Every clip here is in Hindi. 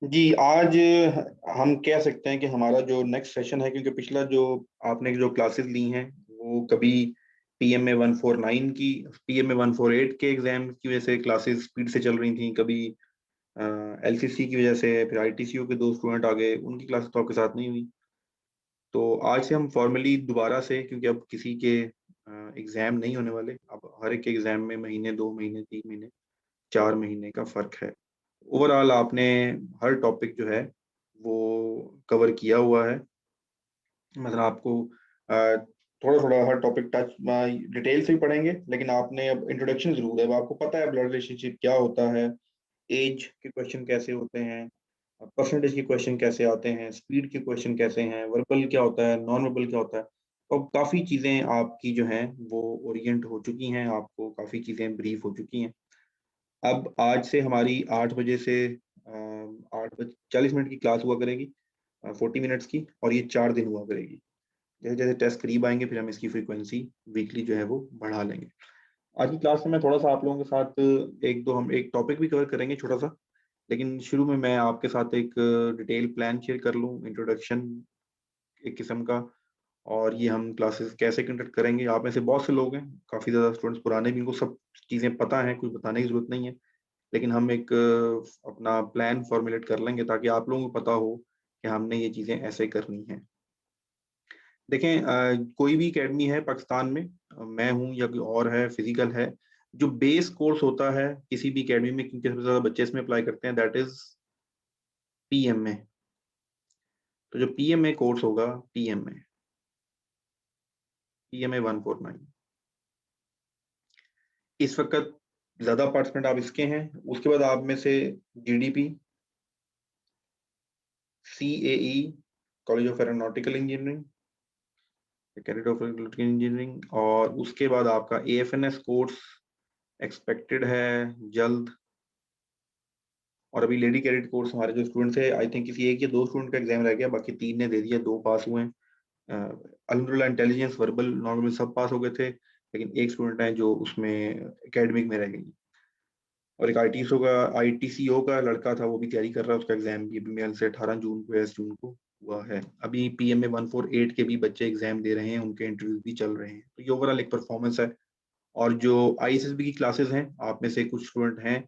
जी, आज हम कह सकते हैं कि हमारा जो नेक्स्ट सेशन है, क्योंकि पिछला जो आपने जो क्लासेस ली हैं, वो कभी पीएमए 149 की, पीएमए 148 के एग्ज़ाम की वजह से क्लासेस स्पीड से चल रही थी, कभी एलसीसी की वजह से, फिर आईटीसीओ के 2 स्टूडेंट आ गए, उनकी क्लासेस तो आपके साथ नहीं हुई। तो आज से हम फॉर्मली दोबारा से, क्योंकि अब किसी के एग्ज़ाम नहीं होने वाले, अब हर एक के एग्ज़ाम में महीने, 2 महीने, 3 महीने, 4 महीने का फ़र्क है। ओवरऑल आपने हर टॉपिक जो है वो कवर किया हुआ है। मतलब आपको थोड़ा-थोड़ा हर टॉपिक टच डिटेल से ही पढ़ेंगे, लेकिन आपने अब इंट्रोडक्शन ज़रूर है। अब आपको पता है ब्लड रिलेशनशिप क्या होता है, ऐज के क्वेश्चन कैसे होते हैं, परसेंटेज के क्वेश्चन कैसे आते हैं, स्पीड के क्वेश्चन कैसे हैं, वर्बल क्या होता है, नॉन वर्बल क्या होता है। तो काफ़ी चीज़ें आपकी जो हैं वो ओरिएंट हो चुकी हैं, आपको काफ़ी चीज़ें ब्रीफ हो चुकी हैं। अब आज से हमारी 8 बजे से 8 बज 40 मिनट की क्लास हुआ करेगी, 40 मिनट्स की, और ये 4 दिन हुआ करेगी। जैसे-जैसे टेस्ट करीब आएँगे, फिर हम इसकी फ्रीक्वेंसी वीकली जो है वो बढ़ा लेंगे। आज की क्लास में मैं थोड़ा-सा आप लोगों के साथ 1-2 हम एक टॉपिक भी कवर करेंगे छोटा-सा, लेकिन शुरू में मैं आपके साथ एक डिटेल प्लान शेयर कर लूँ, इंट्रोडक्शन एक किस्म का, और ये हम क्लासेस कैसे कंडक्ट करेंगे। आप में से बहुत से लोग हैं, काफ़ी ज़्यादा स्टूडेंट्स पुराने भी, इनको सब चीज़ें पता हैं, कुछ बताने की ज़रूरत नहीं है। लेकिन हम एक अपना प्लान फ़ॉर्मूलेट कर लेंगे ताकि आप लोगों को पता हो कि हमने ये चीज़ें ऐसे करनी हैं। देखें, कोई भी अकेडमी है पाकिस्तान में, मैं हूँ या कोई और है, फिज़िकल है, जो बेस कोर्स होता है किसी भी अकेडमी में, क्योंकि सबसे ज़्यादा बच्चे इसमें अप्लाई करते हैं, दैट इज़ पीएमए। तो जो पीएमए कोर्स होगा, पीएमए, पीएमए 149, इस वक़्त ज़्यादा पार्टिसिपेंट आप इसके हैं। उसके बाद आप में से GDP, CAE, college of aeronautical engineering, cadet of electrical engineering, और उसके बाद आपका एएफएनएस कोर्स एक्सपेक्टेड है जल्द। और अभी लेडी कैडेट कोर्स हमारे जो स्टूडेंट्स हैं, आई थिंक किसी 1 या 2 स्टूडेंट का एग्ज़ाम रह गया, बाकी 3 ने दे दिया, 2 पास हुए हैं। अ, अल्हम्दुलिल्लाह इंटेलिजेंस, वर्बल, नॉर्मल सब पास हो गए थे, लेकिन 1 स्टूडेंट है जो उसमें एकेडमिक में रह गई। और एक आईटीसीओ का लड़का था, वो भी तैयारी कर रहा है, उसका एग्ज़ाम भी अभी मेरे से 18 जून को या इस जून को हुआ है। अभी पीएमए 148 के भी बच्चे एग्ज़ाम दे रहे हैं, उनके इंटरव्यूज़ भी चल रहे हैं। तो ये ओवरऑल एक परफॉर्मेंस है। और जो आईएसएसबी की क्लासेस हैं, आप में से कुछ स्टूडेंट हैं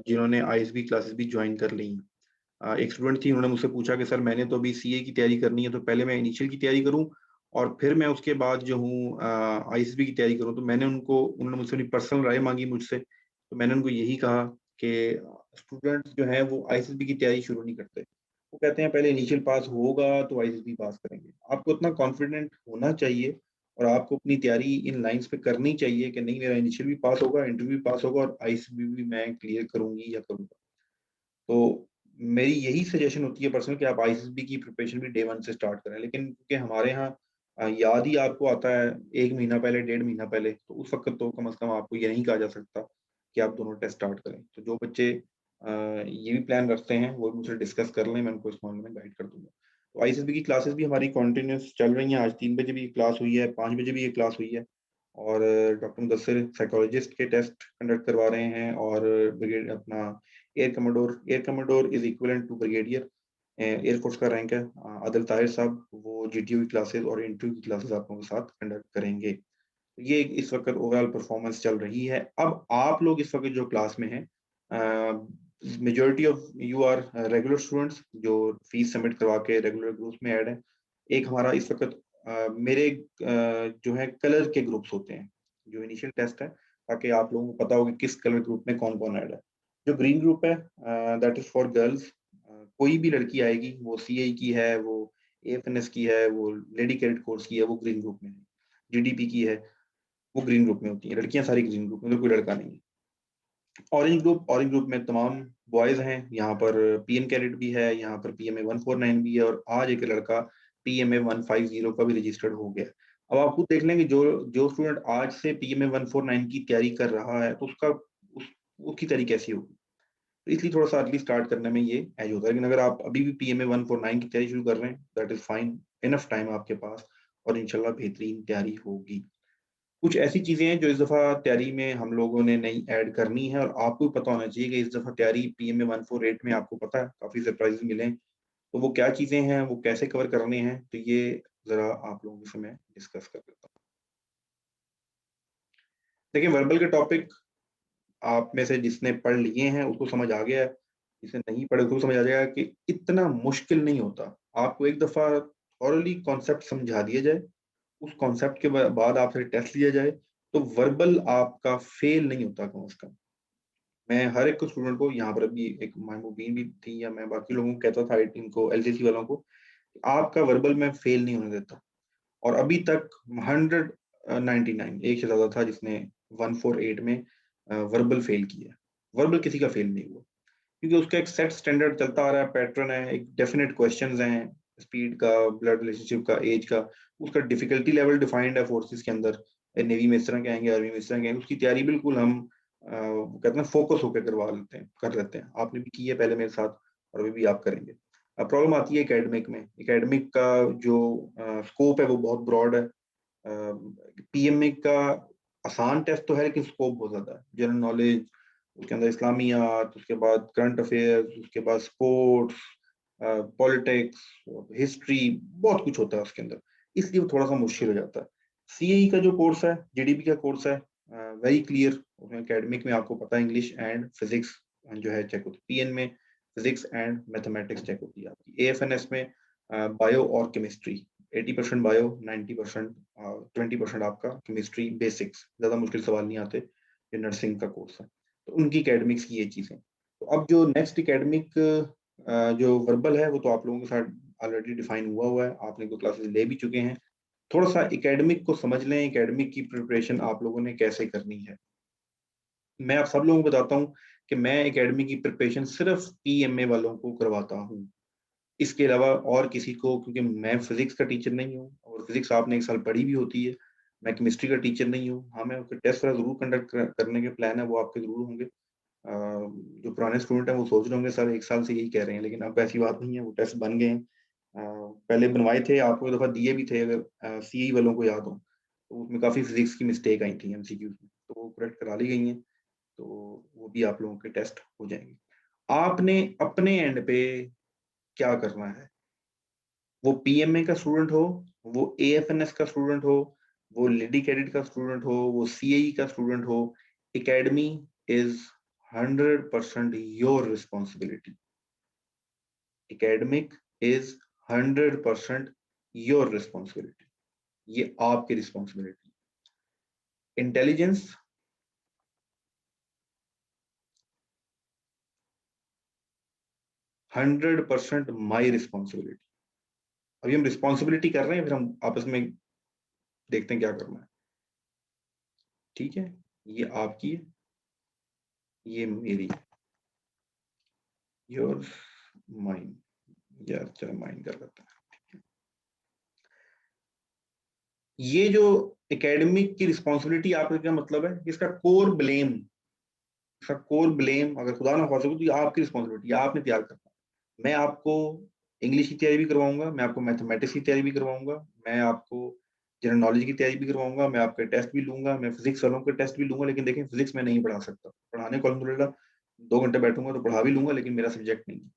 जिन्होंने आईएसबी क्लासेस भी जॉइन कर ली हैं। एक स्टूडेंट थी, उन्होंने मुझसे पूछा कि सर मैंने तो अभी सीए की तैयारी करनी है, तो पहले मैं इनिशियल की तैयारी करूँ और फिर मैं उसके बाद जो हूँ आईएसबी की तैयारी करूँ। तो उन्होंने मुझसे अपनी पर्सनल राय माँगी मुझसे, तो मैंने उनको यही कहा कि स्टूडेंट्स जो हैं वो आईएसबी की तैयारी शुरू नहीं करते। वो कहते हैं पहले इनिशियल पास होगा तो आईएसबी पास करेंगे। आपको इतना कॉन्फिडेंट होना चाहिए और आपको अपनी तैयारी इन लाइन्स पे करनी चाहिए कि नहीं, मेरा इनिशियल भी पास होगा, इंटरव्यू भी पास होगा और आईएसबी भी मैं क्लियर करूँगी या करूँगा। तो मेरी यही सजेशन होती है पर्सनल कि आप आईसीएसबी की प्रिपरेशन भी डे 1 से स्टार्ट करें। लेकिन क्योंकि हमारे यहाँ याद ही आपको आता है 1 महीना पहले, डेढ़ महीना पहले, तो उस वक़्त तो कम से कम आपको ये नहीं कहा जा सकता कि आप दोनों टेस्ट स्टार्ट करें। तो जो बच्चे ये भी प्लान रखते हैं, वो मुझसे डिस्कस कर लें, मैं उनको इस मामले में गाइड कर दूँगा। तो आईसीएसबी की क्लासेस भी हमारी कंटीन्यूअस चल रही हैं। आज 3 बजे भी क्लास हुई है, 5 बजे भी एक क्लास हुई है, और डॉक्टर मुदस्सिर साइकोलॉजिस्ट के टेस्ट कंडक्ट करवा रहे हैं, और ब्रिगेड अपना air commodore is equivalent to brigadier, air force का रैंक है। आदिल ताहिर साहब वो जीटीयू की क्लासेस और इंटरव्यू की क्लासेस आप लोगों के साथ कंडक्ट करेंगे। तो ये इस वक़्त ओवरऑल परफॉर्मेंस चल रही है। अब आप लोग इस वक़्त जो क्लास में हैं, majority of you are regular students जो फीस सबमिट करवा के रेगुलर ग्रुप्स में ऐड हैं। एक हमारा इस वक़्त मेरे जो है कलर के ग्रुप्स होते हैं, जो इनिशियल टेस्ट है, ताकि आप लोगों को पता हो कि किस कलर ग्रुप में कौन-कौन ऐड है। जो ग्रीन ग्रुप है, दैट इज़ फॉर गर्ल्स। कोई भी लड़की आएगी, वो सीआई की है, वो एएफएनएस की है, वो लेडी कैडेट कोर्स की है, वो ग्रीन ग्रुप में है। जीडीपी की है, वो ग्रीन ग्रुप में होती हैं, लड़कियाँ सारी ग्रीन ग्रुप में, उधर कोई लड़का नहीं है। ऑरेंज ग्रुप में तमाम बॉयज़ हैं, यहाँ पर पीएन कैडेट भी है, यहाँ पर पीएमए 149 भी है, और आज एक लड़का पीएमए 150 का भी रजिस्टर्ड हो गया। अब आप खुद देख लें कि जो जो स्टूडेंट आज से पीएमए 149 की तैयारी कर रहा है, तो उसकी तैयारी कैसी होगी? तो इसलिए थोड़ा-सा अर्ली स्टार्ट करने में ये एज होता है। लेकिन अगर आप अभी भी पीएमए 149 की तैयारी शुरू कर रहे हैं, that is fine, enough time आपके पास, और इंशाल्लाह बेहतरीन तैयारी होगी। कुछ ऐसी चीजें हैं जो इस दफा तैयारी में हम लोगों ने नई ऐड करनी है, और आपको भी पता होना चाहिए कि इस दफा तैयारी पीएमए 148 में आपको पता है काफी सरप्राइजेस मिले हैं। तो वो क्या चीजें हैं, वो कैसे कवर करने हैं, तो ये जरा आप लोगों के समय डिस्कस कर देता हूँ। देखिए, वर्बल के टॉपिक आप में से जिसने पढ़ लिए हैं उसको समझ आ गया है, जिसने नहीं पढ़े उसको समझ आ जाएगा कि इतना मुश्किल नहीं होता। आपको एक दफा थॉरली कॉन्सेप्ट समझा दिया जाए, उस कॉन्सेप्ट के बाद आपसे टेस्ट लिया जाए, तो वर्बल आपका फेल नहीं होता कम से कम। मैं हर एक स्टूडेंट को यहाँ पर अभी एक मुबीन भी थी, या मैं बाकी लोगों को कहता था, इनको एलसीसी वालों को, आपका वर्बल मैं फेल नहीं होने देता। और अभी तक 199 एक से ज्यादा था जिसने 148 में वर्बल फेल किया। वर्बल किसी का फेल नहीं हुआ, क्योंकि उसका एक सेट स्टैंडर्ड चलता आ रहा है, पैटर्न है, एक डेफिनेट क्वेश्चंस हैं, स्पीड का, ब्लड रिलेशनशिप का, एज का, उसका डिफिकल्टी लेवल डिफाइंड है फोर्सेस के अंदर। नेवी में इस तरह के आएंगे, आर्मी में इस तरह के आएंगे, उसकी तैयारी बिल्कुल हम वो कहते हैं फोकस होकर करवा लेते हैं, कर लेते हैं। आपने भी की है पहले मेरे साथ, और अभी भी आप करेंगे। अब प्रॉब्लम आती है एकेडमिक में। एकेडमिक का जो स्कोप है वो बहुत ब्रॉड है। पीएमए का आसान टेस्ट तो है, लेकिन स्कोप बहुत ज्यादा है। जनरल नॉलेज, उसके अंदर इस्लामियात, उसके बाद करंट अफेयर्स, उसके बाद स्पोर्ट्स, पॉलिटिक्स, हिस्ट्री, बहुत कुछ होता है उसके अंदर, इसलिए वो थोड़ा सा मुश्किल हो जाता है। सीएई का जो कोर्स है, जीडीपी का कोर्स है, वेरी क्लियर। एकेडमिक में आपको पता है इंग्लिश एंड फिजिक्स जो है चेक होती है, पीएन में फिजिक्स एंड मैथमेटिक्स चेक होती है आपकी, एएफएनएस में बायो और केमिस्ट्री, 80% बायो, 90% 20% आपका केमिस्ट्री बेसिक्स, ज्यादा मुश्किल सवाल नहीं आते, ये नर्सिंग का कोर्स है। तो उनकी एकेडमिक्स की ये चीजें। तो अब जो नेक्स्ट एकेडमिक जो वर्बल है वो तो आप लोगों के साथ ऑलरेडी डिफाइन हुआ है, आपने दो क्लासेस ले भी चुके हैं। थोड़ा सा एकेडमिक को समझ लें, एकेडमिक की प्रिपरेशन आप लोगों ने कैसे करनी है। मैं आप सब लोगों को बताता हूँ कि मैं एकेडमिक की प्रिपरेशन सिर्फ पीएमए वालों को करवाता हूँ, इसके अलावा और किसी को, क्योंकि मैं फिजिक्स का टीचर नहीं हूँ, और फिजिक्स आपने एक साल पढ़ी भी होती है। मैं केमिस्ट्री का टीचर नहीं हूँ। हाँ, मैं उसके टेस्ट वगैरह जरूर कंडक्ट करने के प्लान है, वो आपके जरूर होंगे। जो पुराने स्टूडेंट हैं वो सोच रहे होंगे सर एक साल से यही कह रहे हैं, लेकिन अब ऐसी बात नहीं है, वो टेस्ट बन गए हैं। पहले बनवाए थे, आपको एक दफा दिए भी थे, अगर सीई वालों को याद हो, तो उसमें काफी फिजिक्स की मिस्टेक आई थी एमसीक्यूज में, तो वो करेक्ट करा ली गई हैं। तो वो भी आप लोगों के टेस्ट हो जाएंगे। आपने अपने एंड पे क्या करना है, वो पीएमए का स्टूडेंट हो, वो एएफएनएस का स्टूडेंट हो, वो लेडी कैडेट का स्टूडेंट हो, वो सीएई का स्टूडेंट हो, academy is 100% your responsibility. Academic is 100% your responsibility, ये आपकी रिस्पॉन्सिबिलिटी। Intelligence 100% my responsibility. अभी हम रिस्पॉन्सिबिलिटी कर रहे हैं, फिर हम आपस में देखते हैं क्या करना है। ठीक है, ये आपकी है, ये मेरी है, योर, माइन। यार चलो माइन कर लेते हैं। ये जो एकेडमिक की रिस्पॉन्सिबिलिटी आपका क्या मतलब है, इसका कोर ब्लेम, इसका कोर ब्लेम अगर खुदा ना खासा हो तो ये आपकी रिस्पॉन्सिबिलिटी, आपने तैयार करना है। मैं आपको इंग्लिश की तैयारी भी करवाऊंगा, मैं आपको मैथमेटिक्स की तैयारी भी करवाऊंगा, मैं आपको जनरल नॉलेज की तैयारी भी करवाऊंगा, मैं आपके टेस्ट भी लूंगा, मैं फिजिक्स वालों के टेस्ट भी लूंगा। लेकिन देखिए, फिजिक्स में नहीं पढ़ा सकता, पढ़ाने को अल्हम्दुलिल्लाह 2 घंटे बैठूंगा तो पढ़ा भी लूंगा, लेकिन मेरा सब्जेक्ट नहीं है।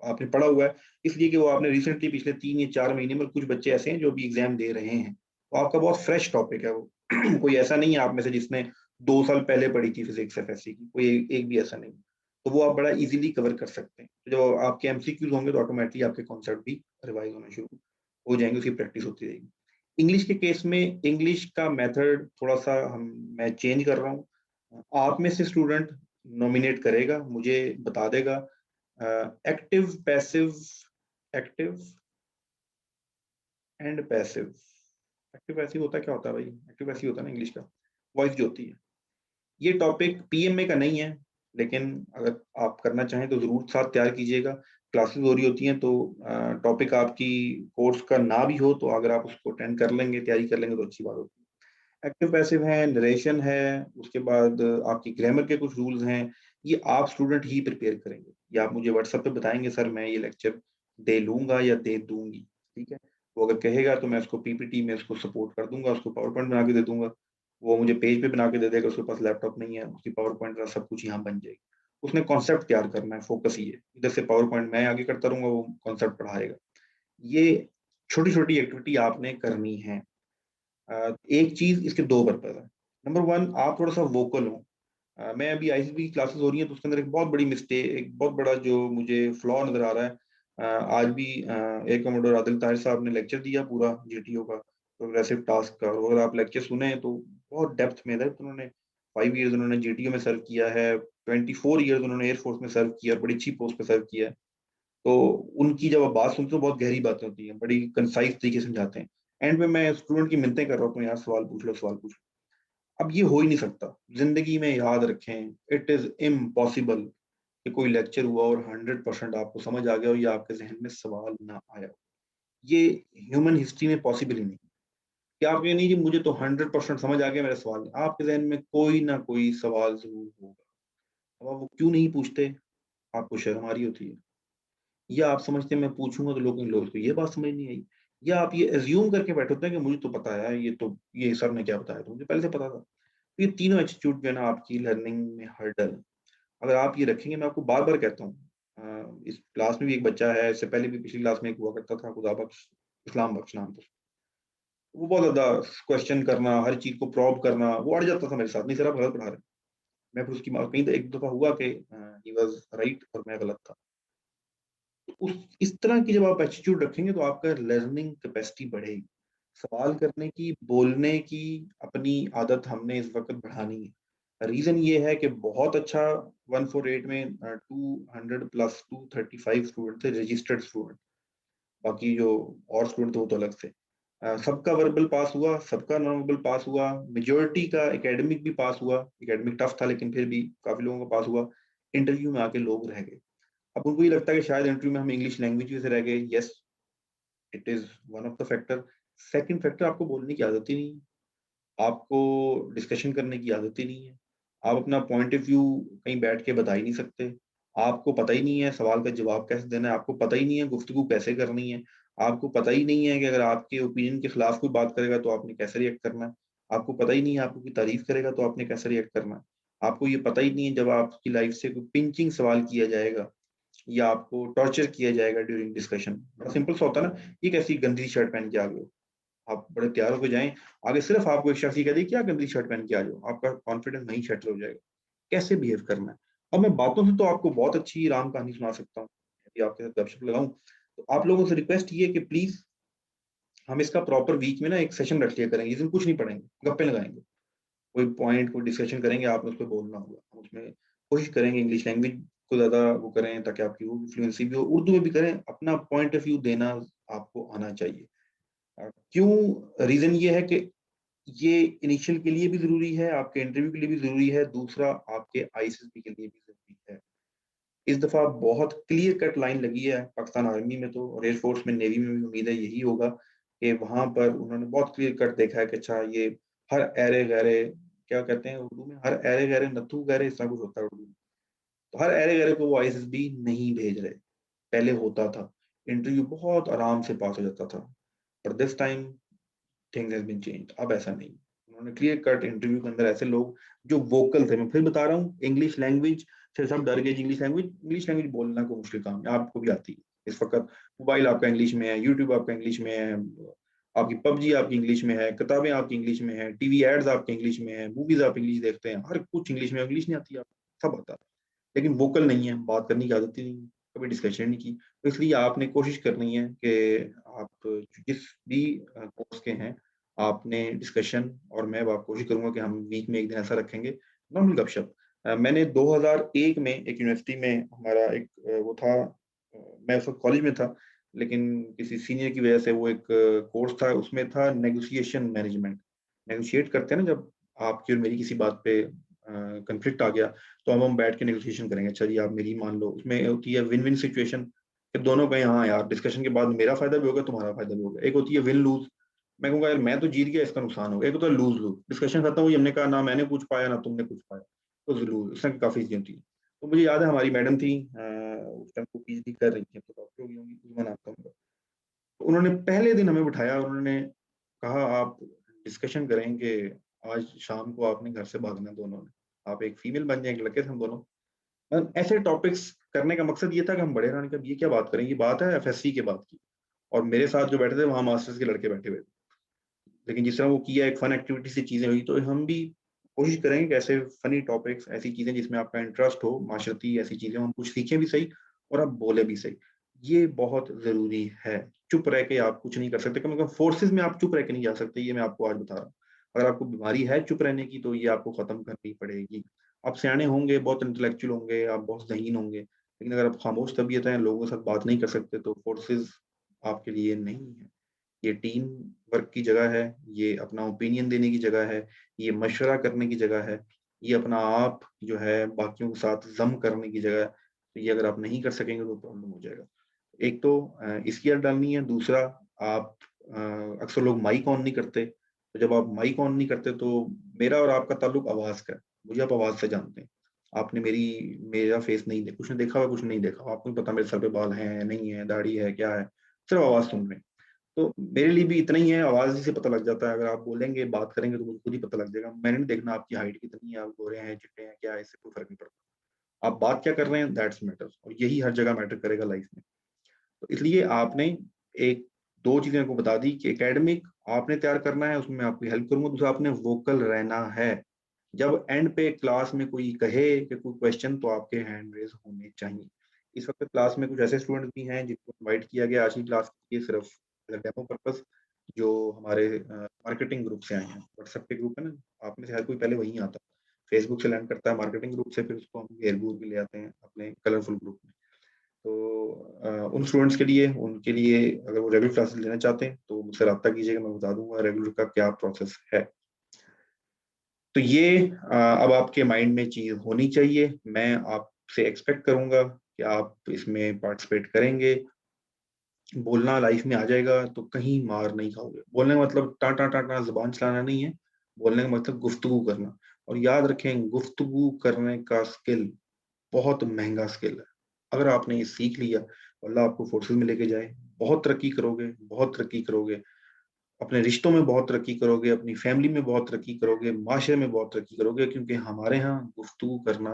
आपने पढ़ा हुआ है, इसलिए कि वो आपने रिसेंटली पिछले 3 या 4 महीने में, कुछ बच्चे ऐसे हैं जो भी एग्जाम दे रहे हैं, तो आपका बहुत फ्रेश टॉपिक है वो। कोई ऐसा नहीं है आप में से जिसने 2 साल पहले पढ़ी थी फिजिक्स एफएससी की, कोई एक भी ऐसा नहीं। तो वो आप बड़ा इजीली कवर कर सकते हैं। तो जो आपके एमसीक्यूज होंगे तो ऑटोमेटिकली आपके कॉन्सेप्ट भी रिवाइज होना शुरू हो जाएंगे, उसकी प्रैक्टिस होती रहेगी। इंग्लिश के केस में इंग्लिश का मेथड थोड़ा सा हम मैं चेंज कर रहा हूँ। आप में से स्टूडेंट नॉमिनेट करेगा, मुझे बता देगा active, passive, active and passive. Active passive होता क्या होता है भाई, एक्टिव पैसिव होता है ना इंग्लिश का, वॉइस जो होती है। ये टॉपिक पीएमए का नहीं है, लेकिन अगर आप करना चाहें तो जरूर साथ तैयार कीजिएगा। क्लासेस हो रही होती हैं, तो टॉपिक आपकी कोर्स का ना भी हो, तो अगर आप उसको अटेंड कर लेंगे, तैयारी कर लेंगे, तो अच्छी बात होती है। एक्टिव पैसिव है, नरेशन है, उसके बाद आपकी ग्रामर के कुछ रूल्स हैं, ये आप स्टूडेंट ही प्रिपेयर करेंगे। या आप मुझे व्हाट्सएप पे बताएंगे सर मैं ये लेक्चर दे लूंगा या दे दूंगी, ठीक है। वो अगर कहेगा तो मैं उसको पीपीटी में उसको सपोर्ट कर दूंगा, उसको पावर पॉइंट बना के दे दूंगा। वो मुझे पेज पे बना के दे देगा, उसके पास लैपटॉप नहीं है, उसकी पावर पॉइंट सब कुछ यहाँ बन जाएगी। उसने कॉन्सेप्ट तैयार करना है, फोकस ये है। इधर से पावर पॉइंट मैं आगे करता रहूँगा, वो कॉन्सेप्ट पढ़ाएगा। ये छोटी-छोटी एक्टिविटी आपने करनी है। एक चीज़ इसके 2 पर्पज़ हैं। नंबर 1 आप थोड़ा-सा वोकल हो। मैं अभी आईसीटी क्लासेस हो रही हैं तो उसके अंदर एक बहुत बड़ी एक बहुत बड़ा जो मुझे फ्लॉ नज़र आ रहा है। आज भी एयर कमोडोर आदिल ताहिर साहब ने लेक्चर दिया पूरा जीटीओ का, प्रोग्रेसिव टास्क का, और अगर आप लेक्चर सुने तो बहुत डेप्थ में है। तो उन्होंने 5 इयर्स उन्होंने जीटीओ में सर्व किया है, 24 इयर्स उन्होंने एयर फोर्स में सर्व किया और बड़ी अच्छी पोस्ट पे सर्व किया है। तो उनकी जब आप बात सुनते हो बहुत गहरी बातें होती हैं, बड़ी कंसाइज़ तरीके से समझाते हैं। एंड में मैं स्टूडेंट की मिन्नतें कर रहा हूँ, यार सवाल पूछ लो, सवाल पूछ लो। अब ये हो ही नहीं सकता। ज़िंदगी में याद रखें, इट इज़ इम्पॉसिबल कि कोई लेक्चर हुआ और 100% आपको समझ आ गया हो या आपके ज़हन में सवाल ना आया हो। ये ह्यूमन हिस्ट्री में पॉसिबल ही नहीं है। कि आप ये नहीं कि मुझे तो 100% समझ आ गया, मेरा सवाल नहीं। आपके ज़हन में कोई ना कोई सवाल ज़रूर होगा। अब आप वो क्यों नहीं पूछते? आपको शर्म आ रही होती है। या आप समझते हैं मैं पूछूँगा तो लोगों को ये बात समझ नहीं आई। या आप ये अज़्यूम करके बैठे होते हैं कि मुझे तो पता है, ये सर ने क्या बताया था, मुझे पहले से पता था। तो ये तीनों एटीट्यूड जो है ना आपकी लर्निंग में हर्डल है। अगर आप ये रखेंगे, मैं आपको बार-बार कहता हूँ, इस क्लास में भी एक बच्चा है, इससे पहले भी पिछली क्लास में एक हुआ करता था, खुदा बख्श, इस्लाम बख्श नाम था। वो बहुत ज़्यादा क्वेश्चन करना, हर चीज़ को प्रोब करना, वो अड़ जाता था मेरे साथ, नहीं सर आप गलत पढ़ा रहे हैं। मैं फिर उसकी कहीं तो एक दफ़ा हुआ कि ही वाज़ राइट और मैं गलत था। उस इस तरह की जब आप एटीट्यूड रखेंगे तो आपका लर्निंग कैपेसिटी बढ़ेगी। सवाल करने की, बोलने की अपनी आदत हमने इस वक़्त बढ़ानी है। रीज़न ये है कि बहुत अच्छा 148 में 200 प्लस 235 स्टूडेंट थे, रजिस्टर्ड स्टूडेंट। बाकी जो और स्टूडेंट थे वो तो अलग थे। सबका वर्बल पास हुआ, सबका नॉन वर्बल पास हुआ, मेजॉरिटी का एकेडमिक भी पास हुआ। एकेडमिक टफ था लेकिन फिर भी काफ़ी लोगों का पास हुआ। इंटरव्यू में आके लोग रह गए। अब उनको ये लगता है कि शायद इंटरव्यू में हम इंग्लिश लैंग्वेज की वजह से रह गए। Yes, it is one of the factor. Second factor, आपको बोलने की आदत ही नहीं है। आपको डिस्कशन करने की आदत ही नहीं है। आप अपना पॉइंट ऑफ व्यू कहीं बैठ के बता ही नहीं सकते। आपको पता ही नहीं है सवाल का जवाब कैसे देना है, आपको पता ही नहीं है गुफ्तगू कैसे करनी है। आपको पता ही नहीं है कि अगर आपके ओपिनियन के खिलाफ कोई बात करेगा तो आपने कैसे रिएक्ट करना है। आपको पता ही नहीं है आपको कोई तारीफ़ करेगा तो आपने कैसे रिएक्ट करना है। आपको ये पता ही नहीं है जब आपकी लाइफ़ से कोई पिंचिंग सवाल किया जाएगा या आपको टॉर्चर किया जाएगा ड्यूरिंग डिस्कशन। बड़ा सिंपल सा होता है ना, ये कैसी गंदी शर्ट पहन के आ गए हो? आप बड़े तैयार होके जाएँ, आगे सिर्फ़ आपको एक शख्स ये कह दे, क्या गंदी शर्ट पहन के आ जाओ, आपका कॉन्फिडेंस वहीं शैटर हो जाएगा। कैसे बिहेव करना है? अब मैं बातों से तो आपको बहुत अच्छी राम कहानी सुना सकता हूँ, यदि आपके साथ गपशप लगाऊँ, तो आप लोगों से रिक्वेस्ट ये है कि प्लीज़ हम इसका प्रॉपर बीच में ना एक सेशन रख लिया करेंगे, इस दिन कुछ नहीं पढ़ेंगे, गप्पे लगाएँगे। कोई पॉइंट, कोई डिस्कशन करेंगे, आपने उस पे बोलना होगा। हम उसमें कोशिश करेंगे इंग्लिश लैंग्वेज को ज़्यादा वो करें ताकि आपकी वो फ्लुएंसी भी हो, उर्दू में भी करें, अपना पॉइंट ऑफ व्यू देना आपको आना चाहिए। क्यों? रीज़न ये है कि ये इनिशियल के लिए भी ज़रूरी है, आपके इंटरव्यू के लिए भी ज़रूरी है, दूसरा आपके आईसीएसबी के लिए भी ज़रूरी है। इस दफ़ा बहुत क्लियर कट लाइन लगी है पाकिस्तान आर्मी में तो, और एयर फोर्स में, नेवी में भी उम्मीद है यही होगा कि वहाँ पर उन्होंने बहुत क्लियर कट देखा है कि अच्छा ये हर ऐरे-गैरे, क्या कहते हैं उर्दू में? हर ऐरे-गैरे नत्थू गैरे ऐसा कुछ होता है उर्दू में। तो हर ऐरे-गैरे को वो आईसीएसबी नहीं भेज रहे, पहले होता था। इंटरव्यू बहुत आराम से पास हो जाता था। पर this time things has been changed, अब ऐसा नहीं। उन्होंने क्लियर कट इंटरव्यू के अंदर ऐसे लोग जो वोकल थे, मैं फिर बता रहा हूँ, इंग्लिश लैंग्वेज से सब डर गए। इंग्लिश लैंग्वेज बोलना कोई मुश्किल काम है, आपको भी आती है। इस वक़्त मोबाइल आपका इंग्लिश में है, यूट्यूब आपका इंग्लिश में है, आपकी पबजी आपकी इंग्लिश में है, किताबें आपकी इंग्लिश में है, टीवी एड्स आपके इंग्लिश में है, मूवीज़ आप इंग्लिश देखते हैं, हर कुछ इंग्लिश में है। इंग्लिश नहीं आती आपको, सब आता है। लेकिन वोकल नहीं है, बात करने की आदत ही नहीं है, कभी डिस्कशन नहीं की। तो इसलिए आपने कोशिश करनी है कि आप जिस भी कोर्स के हैं, आपने डिस्कशन, और मैं अब कोशिश करूँगा कि हम वीक में 1 दिन ऐसा रखेंगे, नॉर्मल गपशप। मैंने 2001 में एक यूनिवर्सिटी में हमारा एक वो था, मैं उस वक़्त कॉलेज में था, लेकिन किसी सीनियर की वजह से वो एक कोर्स था, उसमें था नेगोशिएशन मैनेजमेंट। नेगोशिएट करते हैं ना जब आपकी और मेरी किसी बात पे कॉन्फ्लिक्ट आ गया, तो अब हम बैठ के नेगोशिएशन करेंगे। अच्छा जी, आप मेरी मान लो, उसमें होती है विन-विन सिचुएशन कि दोनों कहें हाँ यार, डिस्कशन के बाद मेरा फ़ायदा भी होगा, तुम्हारा फ़ायदा भी होगा। एक होती है विन-लूज़, मैं कहूँगा यार मैं तो जीत गया, इसका नुकसान हो गया। एक होता है लूज़-लूज़, डिस्कशन खत्म हुई, हमने कहा ना मैंने कुछ पाया, ना तुमने कुछ पाया, तो लूज़, इसमें काफ़ी चीज़ें होती हैं। तो मुझे याद है हमारी मैडम थी, उस टाइम वो पीएचडी कर रही थी, अब तो डॉक्टर हो गई होंगी, उस्मा नाम था उनका। तो उन्होंने पहले दिन हमें बिठाया और उन्होंने कहा आप डिस्कशन करेंगे, आज शाम को आपने घर से भागना है दोनों ने, आप एक फीमेल बन जाए, एक लड़के से हम दोनों। ऐसे टॉपिक्स करने का मकसद ये था कि हम बड़े रहने का, ये क्या बात करें, ये बात है एफएससी के बाद की। और मेरे साथ जो बैठे थे वहां मास्टर्स के लड़के बैठे हुए थे, लेकिन जिस तरह वो किया, एक फन एक्टिविटी से चीजें हुई, तो हम भी कोशिश करेंगे कि ऐसे फनी टॉपिक्स, ऐसी चीजें जिसमें आपका इंटरेस्ट हो, माशरती ऐसी चीजें हम कुछ सीखें भी सही और आप बोले भी सही। ये बहुत जरूरी है। चुप रह के आप कुछ नहीं कर सकते, क्योंकि फोर्सेस में आप चुप रह के नहीं जा सकते, ये मैं आपको आज बता रहा हूँ। अगर आपको बीमारी है चुप रहने की, तो ये आपको खत्म करनी पड़ेगी। आप सियाने होंगे, बहुत इंटेलेक्चुअल होंगे, आप बहुत ज़हीन होंगे, लेकिन अगर आप खामोश तबीयत हैं, लोगों के साथ बात नहीं कर सकते, तो फोर्सेस आपके लिए नहीं है। ये टीम वर्क की जगह है, ये अपना ओपिनियन देने की जगह है, ये मशवरा करने की जगह है, ये अपना आप जो है बाकियों के साथ ज़म करने की जगह है। तो ये अगर आप नहीं कर सकेंगे तो प्रॉब्लम हो जाएगा। एक तो इसकी आदत डालनी है, दूसरा आप अक्सर लोग माइक ऑन नहीं करते, तो जब आप माइक ऑन नहीं करते तो मेरा और आपका ताल्लुक आवाज़ का है, मुझे आप आवाज़ से जानते हैं। आपने मेरा फेस नहीं देखा, कुछ ने देखा हुआ, कुछ नहीं देखा हुआ, आपको नहीं पता मेरे सर पे बाल हैं, नहीं है, दाढ़ी है, क्या है, सिर्फ आवाज़ सुन रहे हैं। तो मेरे लिए भी इतना ही है, आवाज़ ही से पता लग जाता है, अगर आप बोलेंगे, बात करेंगे तो मुझे खुद ही पता लग जाएगा। मैंने नहीं देखना आपकी हाइट कितनी है, आप गोरे हैं, चिट्टे हैं, क्या है, इससे कोई फ़र्क नहीं पड़ता। आप बात क्या कर रहे हैं, दैट्स मैटर, और यही हर जगह मैटर करेगा लाइफ में। तो इसलिए आपने एक 2 चीज़ें आपको बता दी कि एकेडमिक आपने तैयार करना है, उसमें मैं आपकी हेल्प करूँगा। दूसरा, आपने वोकल रहना है। जब एंड पे क्लास में कोई कहे कि कोई क्वेश्चन, तो आपके हैंड रेज़ होने चाहिए। इस वक़्त क्लास में कुछ ऐसे स्टूडेंट्स भी हैं जिनको इनवाइट किया गया आज की क्लास के लिए, सिर्फ़ एज़ अ डेमो पर्पज़, जो हमारे मार्केटिंग ग्रुप से आए हैं। व्हाट्सएप के ग्रुप है ना, आप में से हर कोई पहले वहीं आता है। फेसबुक से लर्न करता है मार्केटिंग ग्रुप से, फिर उसको हम घेर-घूर के ले आते हैं अपने कलरफुल ग्रुप में। तो उन स्टूडेंट्स के लिए, उनके लिए अगर वो रेगुलर क्लासेस लेना चाहते हैं, तो मुझसे राब्ता कीजिएगा, मैं बता दूँगा रेगुलर का क्या प्रोसेस है। तो ये अब आपके माइंड में चीज़ होनी चाहिए। मैं आपसे एक्सपेक्ट करूँगा कि आप इसमें पार्टिसिपेट करेंगे। बोलना लाइफ में आ जाएगा तो कहीं मार नहीं खाओगे। बोलने का मतलब टाँ-टाँ, ज़ुबान चलाना नहीं है। बोलने का मतलब गुफ्तगू करना, और याद रखें, गुफ्तगू करने का स्किल बहुत महँगा स्किल है। अगर आपने ये सीख लिया, तो अल्लाह आपको फोर्सेज़ में लेके जाए, बहुत तरक्की करोगे, बहुत तरक्की करोगे। अपने रिश्तों में बहुत तरक्की करोगे, अपनी फैमिली में बहुत तरक्की करोगे, माशरे में बहुत तरक्की करोगे, क्योंकि हमारे यहाँ गुफ्तगू करना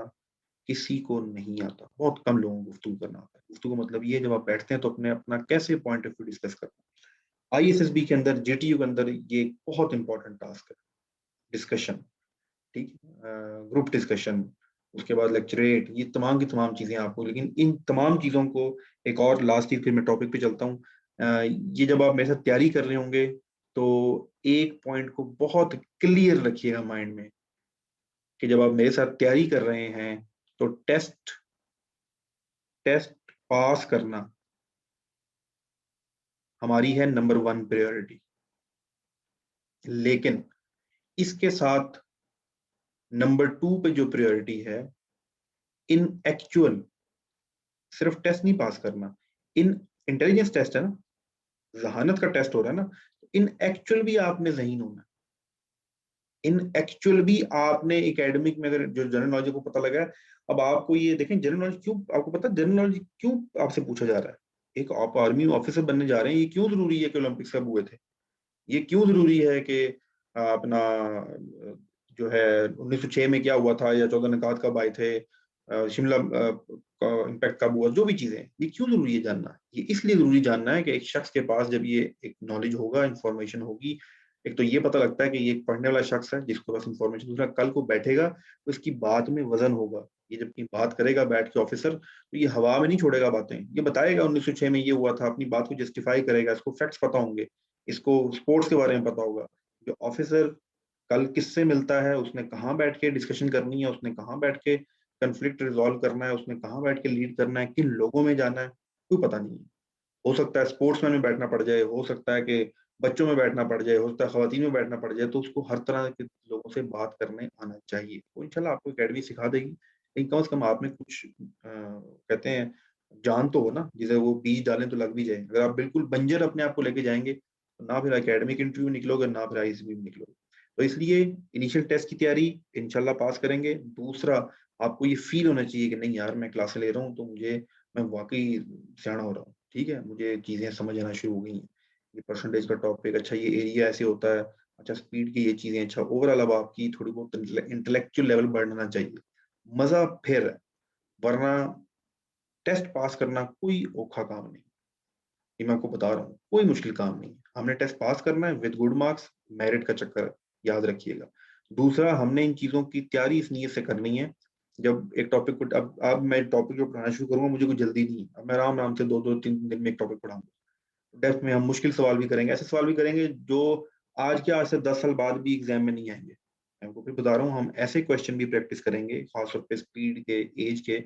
किसी को नहीं आता। बहुत कम लोगों को गुफ्तगू करना आता है। गुफ्तगू का मतलब ये है, जब आप बैठते हैं तो अपने अपना कैसे पॉइंट ऑफ व्यू डिस्कस करना है। आईएसएसबी के अंदर, जेटीयू के अंदर ये एक बहुत इंपॉर्टेंट टास्क है, डिस्कशन, ठीक है? ग्रुप डिस्कशन, उसके बाद लेक्चरेट, ये तमाम की तमाम चीज़ें आपको, लेकिन इन तमाम चीज़ों को, एक और लास्ट चीज़, फिर मैं टॉपिक पे चलता हूँ। ये जब आप मेरे साथ तैयारी कर रहे होंगे, तो एक पॉइंट को बहुत क्लियर रखिएगा माइंड में, कि जब आप मेरे साथ तैयारी कर रहे हैं, तो टेस्ट टेस्ट पास करना हमारी है नंबर 1 प्रायोरिटी। लेकिन इसके साथ नंबर 2 पे जो प्रायोरिटी है, इन एक्चुअल, सिर्फ टेस्ट नहीं पास करना, इन इंटेलिजेंस टेस्ट है ना, ज़हानत का टेस्ट हो रहा है ना, इन एक्चुअल भी आपने ज़हीन होना है। इन एक्चुअल भी आपने एकेडमिक में, अगर जो जनरल नॉलेज को पता लगा है, अब आपको ये देखें, जनरल नॉलेज क्यों आपको पता है, जनरल नॉलेज क्यों आपसे पूछा जा रहा है? एक आप आर्मी ऑफिसर बनने जा रहे हैं, ये क्यों ज़रूरी है कि ओलंपिक्स कब हुए थे? ये क्यों ज़रूरी है कि अपना जो है 1906 में क्या हुआ था, या 14 निकात कब आए थे, शिमला का इम्पैक्ट कब हुआ, जो भी चीज़ें हैं, ये क्यों ज़रूरी है जानना? ये इसलिए ज़रूरी जानना है कि एक शख्स के पास जब ये एक नॉलेज होगा, इन्फॉर्मेशन होगी, एक तो ये पता लगता है कि ये एक पढ़ने वाला शख्स है जिसके पास इन्फॉर्मेशन, दूसरा कल को बैठेगा तो इसकी बात में वज़न होगा। ये जब अपनी बात करेगा बैठ के ऑफिसर, तो ये हवा में नहीं छोड़ेगा बातें, ये बताएगा 1906 में ये हुआ था, अपनी बात को जस्टिफाई करेगा, इसको फैक्ट्स पता होंगे, इसको स्पोर्ट्स के बारे में पता होगा। जो ऑफिसर कल किससे मिलता है, उसने कहाँ बैठ के डिस्कशन करनी है, उसने कहाँ बैठ के कॉन्फ्लिक्ट रिज़ॉल्व करना है, उसने कहाँ बैठ के लीड करना है, किन लोगों में जाना है, कोई पता नहीं है। हो सकता है स्पोर्ट्समैन में बैठना पड़ जाए, हो सकता है कि बच्चों में बैठना पड़ जाए, हो सकता है खवातीन में बैठना पड़ जाए, तो उसको हर तरह के लोगों से बात करने आना चाहिए। तो इंशाल्लाह आपको एकेडमी सिखा देगी, लेकिन कम से कम आप में कुछ कहते हैं जान तो हो ना, जिसे वो बीज डालें तो लग भी जाए। अगर आप बिल्कुल बंजर अपने आप को लेके जाएँगे, तो ना फिर एकेडमिक इंटरव्यू में निकलोगे, ना फिर आईएसबी में निकलोगे। तो इसलिए इनिशियल टेस्ट की तैयारी इंशाल्लाह पास करेंगे। दूसरा, आपको ये फ़ील होना चाहिए कि नहीं यार, मैं क्लासें ले रहा हूँ तो मैं वाक़ई सयाना हो रहा हूँ, ठीक है? मुझे चीज़ें समझ आना शुरू हो गई हैं। ये परसेंटेज का टॉपिक, अच्छा ये एरिया ऐसे होता है, अच्छा स्पीड की ये चीजें, अच्छा ओवरऑल अब आपकी थोड़ी बहुत इंटेलेक्चुअल लेवल बढ़ना चाहिए, मजा फिर है, वरना टेस्ट पास करना कोई औखा काम नहीं, ये मैं आपको बता रहा हूँ, कोई मुश्किल काम नहीं है। हमने टेस्ट पास करना है विद गुड मार्क्स, मेरिट का चक्कर है, याद रखिएगा। दूसरा, हमने इन चीजों की तैयारी इस नीयत से करनी है, जब एक टॉपिक को अब मैं टॉपिक जो पढ़ाना शुरू करूंगा, मुझे कोई जल्दी नहीं है, अब मैं आराम आराम से 2-2 3 दिन में एक टॉपिक पढ़ाऊंगा। डेप्थ में हम मुश्किल सवाल भी करेंगे, ऐसे सवाल भी करेंगे जो आज से 10 साल बाद भी एग्जाम में नहीं आएंगे। मैं आपको फिर बता रहा हूँ, हम ऐसे क्वेश्चन भी प्रैक्टिस करेंगे, खासतौर पे स्पीड के, एज के,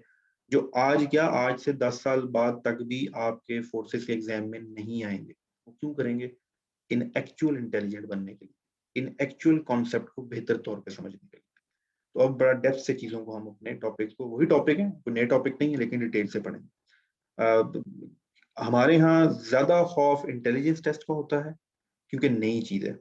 जो आज से 10 साल बाद तक भी आपके फोर्सेस के एग्जाम में नहीं आएंगे। वो क्यों करेंगे? इन एक्चुअल इंटेलिजेंट बनने के लिए, इन एक्चुअल कॉन्सेप्ट को बेहतर तौर पे समझने के लिए। तो अब बड़ा डेप्थ से चीजों को हम अपने टॉपिक्स को, वही टॉपिक है, कोई नए टॉपिक नहीं है, लेकिन डिटेल से पढ़ेंगे। हमारे यहाँ ज्यादा खौफ इंटेलिजेंस टेस्ट का होता है, क्योंकि नई चीज है।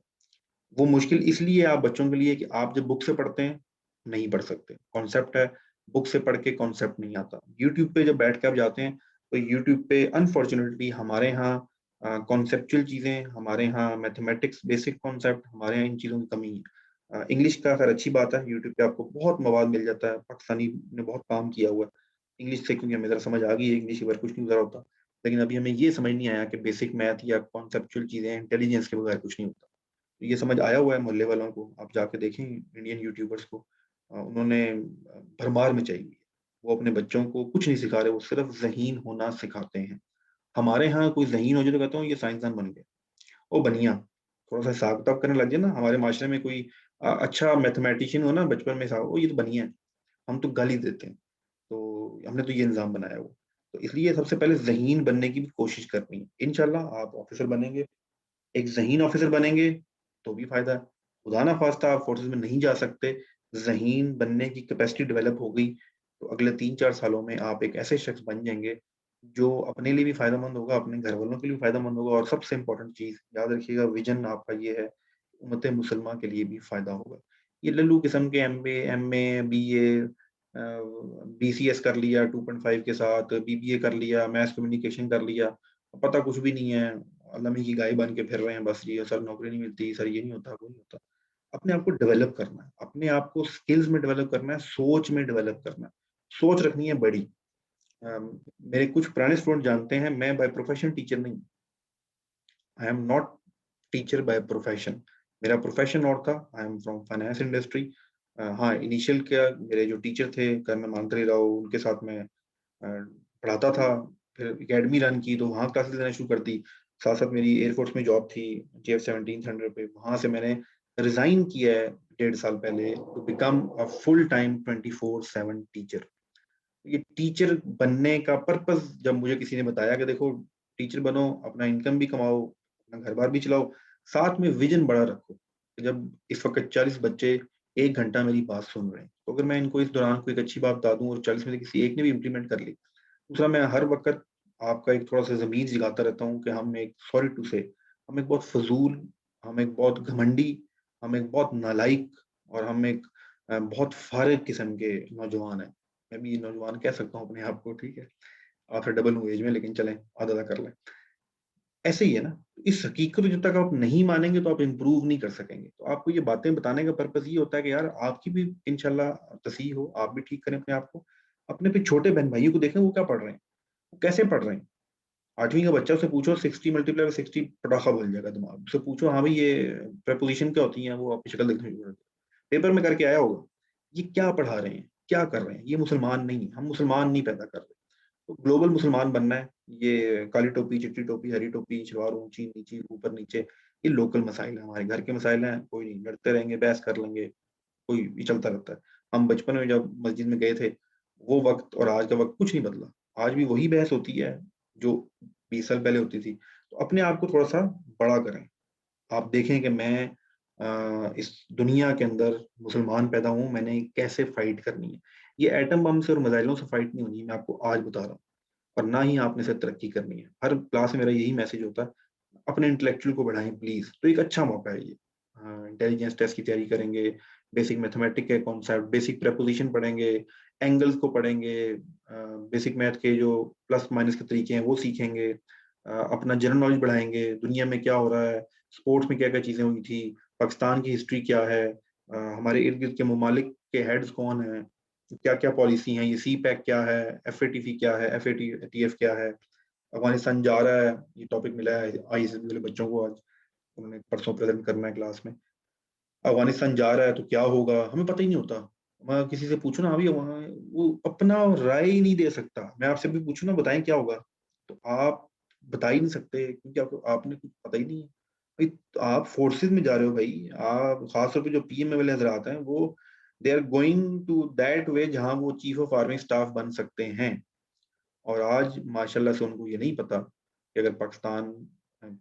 वो मुश्किल इसलिए आप बच्चों के लिए कि आप जब बुक से पढ़ते हैं नहीं पढ़ सकते, कॉन्सेप्ट है, बुक से पढ़ के कॉन्सेप्ट नहीं आता। यूट्यूब पे जब बैठ के आप जाते हैं, तो यूट्यूब पे अनफॉर्चुनेटली हमारे यहाँ कॉन्सेप्चुअल चीजें, हमारे यहाँ मैथमेटिक्स बेसिक कॉन्सेप्ट, हमारे यहाँ इन चीजों की कमी है। इंग्लिश का खैर अच्छी बात है, यूट्यूब पे आपको बहुत मवाद मिल जाता है, पाकिस्तानी ने बहुत काम किया हुआ है इंग्लिश से, क्योंकि हमें जरा समझ आ गई है इंग्लिश के बारे कुछ नहीं गुजरा होता। लेकिन अभी हमें ये समझ नहीं आया कि बेसिक मैथ या कॉन्सेप्चुअल चीजें इंटेलिजेंस के बगैर कुछ नहीं होता। ये समझ आया हुआ है मोहल्ले वालों को, आप जाके देखें इंडियन यूट्यूबर्स को, उन्होंने भरमार मचाई हुई है। वो अपने बच्चों को कुछ नहीं सिखा रहे, वो सिर्फ ज़हीन होना सिखाते हैं। हमारे यहाँ कोई ज़हीन हो जाए तो कहता हूँ ये साइंसदान बन गया, ओ बनिया। थोड़ा सा हिसाब किताब करने लग जाए ना, हमारे माशरे में कोई अच्छा मैथमेटिशियन हो ना, बचपन में हिसाब, ओ ये तो बनिया है, हम तो गाली देते हैं। तो हमने तो ये निज़ाम बनाया हुआ। तो इसलिए सबसे पहले ज़हीन बनने की भी कोशिश करनी है। इंशाल्लाह आप ऑफिसर बनेंगे, एक ज़हीन ऑफिसर बनेंगे तो भी फायदा है। खुदा ना खास्ता आप फोर्सेस में नहीं जा सकते, ज़हीन बनने की कैपेसिटी डेवलप हो गई, तो अगले 3-4 सालों में आप एक ऐसे शख्स बन जाएंगे जो अपने लिए भी फायदेमंद होगा, अपने घर वालों के लिए भी फायदेमंद होगा, और सबसे इम्पोर्टेंट चीज याद रखिएगा, विजन आपका ये है, उम्मत मुसलमा के लिए भी फायदा होगा। ये लल्लू किस्म के एमए बीए, बीसीएस कर लिया 2.5 के साथ, बीबीए कर लिया, मैथ कम्युनिकेशन कर लिया, पता कुछ भी नहीं है, अल्लाह की गाय बन के फिर रहे हैं बस, ये सर नौकरी नहीं मिलती, सर ये नहीं होता, वो नहीं होता। अपने आप को डेवलप करना है, अपने आप को स्किल्स में डेवलप करना है, सोच में डेवलप करना है, सोच रखनी है बड़ी। मेरे कुछ पुराने स्टूडेंट जानते हैं, मैं बाय प्रोफेशन टीचर नहीं, I am not teacher by profession, मेरा प्रोफेशन और था, I am from finance industry. हाँ, इनिशियल क्या, मेरे जो टीचर थे कर्नल मानतरी राव, उनके साथ मैं पढ़ाता था, फिर एकेडमी रन की तो वहाँ क्लासेस लेना शुरू कर दी। साथ साथ मेरी एयरफोर्स में जॉब थी, JF-17 पे, वहाँ से मैंने रिजाइन किया है 1.5 साल पहले, to become a full time 24/7 teacher. ये टीचर बनने का पर्पस जब मुझे किसी ने बताया कि देखो टीचर बनो, अपना इनकम भी कमाओ, अपना घर बार भी चलाओ, साथ में विजन बड़ा रखो। जब इस वक्त 40 बच्चे 1 घंटा मेरी बात सुन रहे हैं, तो अगर मैं इनको इस दौरान कोई एक अच्छी बात बता दूं और 40 में से किसी एक ने भी इम्प्लीमेंट कर ली। दूसरा, मैं हर वक्त आपका एक थोड़ा सा जमीन जगाता रहता हूँ कि हम एक, सॉरी टू से, हम एक बहुत फजूल, हम एक बहुत घमंडी, हम एक बहुत नालायक, और हम एक बहुत फारिग किस्म के नौजवान हैं। मैं भी नौजवान कह सकता हूँ अपने आप को, ठीक है, आपसे डबल हूँ एज में, लेकिन चलें आधा आधा कर लें। ऐसे ही है ना, इस हकीकत को जब तक आप नहीं मानेंगे तो आप इम्प्रूव नहीं कर सकेंगे। तो आपको ये बातें बताने का पर्पस ये होता है कि यार आपकी भी इंशाल्लाह तसीह हो, आप भी ठीक करें अपने आप को। अपने पे छोटे बहन भाइयों को देखें, वो क्या पढ़ रहे हैं, वो कैसे पढ़ रहे हैं। 8वीं का बच्चा, उससे पूछो 60 × 60 पटाखा बोल जाएगा दिमाग, उससे पूछो हाँ भाई ये प्रेपोजिशन क्या होती है, वो आपकी शक्ल देखने की जरूरत है, पेपर में करके आया होगा। ये क्या पढ़ा रहे हैं, क्या कर रहे हैं, ये मुसलमान नहीं है, हम मुसलमान नहीं पैदा कर रहे। तो ग्लोबल मुसलमान बनना है, ये काली टोपी, चिट्टी टोपी, हरी टोपी, शलवार ऊंची नीची, ऊपर नीचे, ये लोकल मसाइल है, हमारे घर के मसाइल हैं, कोई नहीं, लड़ते रहेंगे, बहस कर लेंगे, कोई ये चलता रहता है। हम बचपन में जब मस्जिद में गए थे, वो वक्त और आज का वक्त कुछ नहीं बदला, आज भी वही बहस होती है जो 20 साल पहले होती थी। तो अपने आप को थोड़ा सा बड़ा करें, आप देखें कि मैं इस दुनिया के अंदर मुसलमान पैदा हूँ, मैंने कैसे फाइट करनी है। ये एटम बम से और मिसाइलों से फाइट नहीं होनी, मैं आपको आज बता रहा हूँ, और ना ही आपने से तरक्की करनी है। हर क्लास में मेरा यही मैसेज होता है, अपने इंटेलेक्चुअल को बढ़ाएं प्लीज। तो एक अच्छा मौका है ये, इंटेलिजेंस टेस्ट की तैयारी करेंगे, बेसिक मैथमेटिक के कॉन्सेप्ट, बेसिक प्रेपोजिशन पढ़ेंगे, एंगल्स को पढ़ेंगे, बेसिक मैथ के जो प्लस माइनस के तरीके हैं वो सीखेंगे, अपना जनरल नॉलेज बढ़ाएंगे, दुनिया में क्या हो रहा है, स्पोर्ट्स में क्या क्या चीजें हुई थी, पाकिस्तान की हिस्ट्री क्या है, हमारे इर्द गिर्द के ममालिक के हेड्स कौन हैं, क्या क्या पॉलिसी हैं, ये सी पैक क्या है, FATF क्या है, FATF क्या है, अफगानिस्तान जा रहा है, ये टॉपिक मिला है ISSB वाले बच्चों को, आज उन्होंने परसों प्रेजेंट करना है क्लास में। अफगानिस्तान जा रहा है तो क्या होगा, हमें पता ही नहीं होता। मैं किसी से पूछूं ना, अभी वहाँ वो अपना राय ही नहीं दे सकता। मैं आपसे भी पूछूं ना, बताएं क्या होगा, तो आप बता ही नहीं सकते, क्योंकि आपको आपने कुछ पता ही नहीं है भाई। तो आप फोर्सेज में जा रहे हो भाई, आप खासतौर पे जो PM वाले हजरात हैं, वो they are going to that way जहां वो चीफ ऑफ आर्मी स्टाफ बन सकते हैं। और आज माशाल्लाह से उनको ये नहीं पता कि अगर पाकिस्तान